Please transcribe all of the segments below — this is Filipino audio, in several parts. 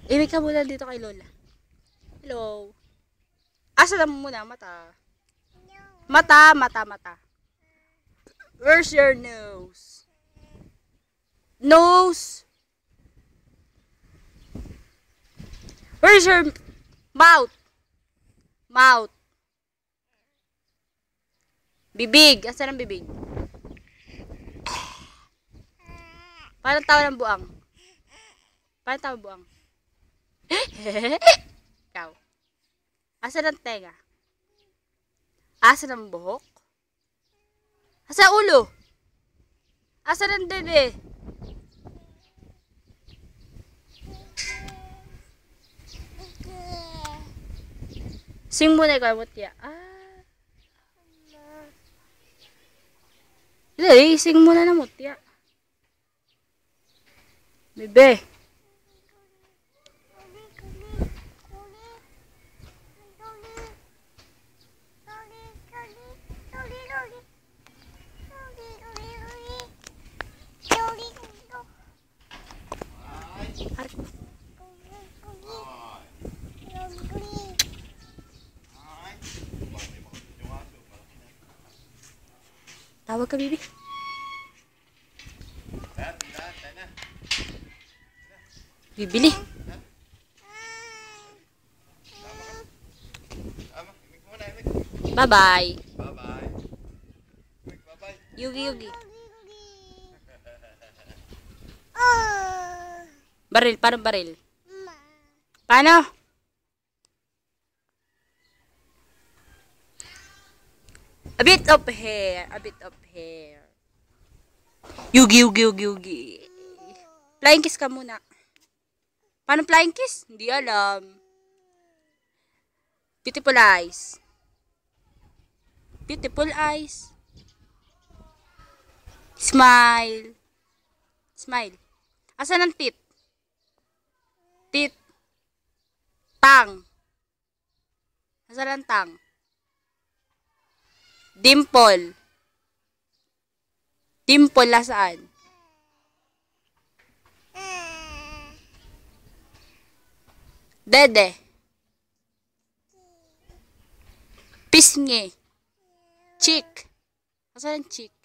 Imik ka muna dito kay Lola. Hello. Asa na mo muna? Mata. Mata. Where's your nose? Nose. Where's your mouth? Mouth. Bibig. Asa ng bibig? Parang tawa ng buang. Parang tawa ng buang. Ikaw. Asa ng tenga? Asa ng buhok? Asa ulo? Asa ng dede? Sing muna ikaw, Mutya. Dali, sing muna na, Mutya. Bebe. Tawag ka, Bibi. Bibili. Bye-bye. Bye-bye. Yugi. Baril, parang baril. Paano? A bit of hair. Yugi. Flying kiss ka muna. Paano flying kiss? Hindi alam. Beautiful eyes. Smile. Asan ang tit? Tang. Asan ang tang? Dimple nasaan? Dede. Pisngi. Cheek. Asan ang cheek?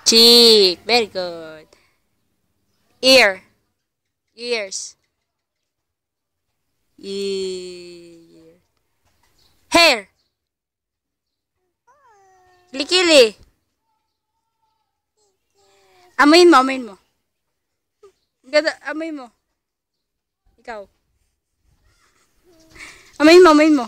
Cheek. Very good. Ears. Hair. Kilikili. Amoyin mo. Ganda, amoy mo. Ikaw. Amoyin mo.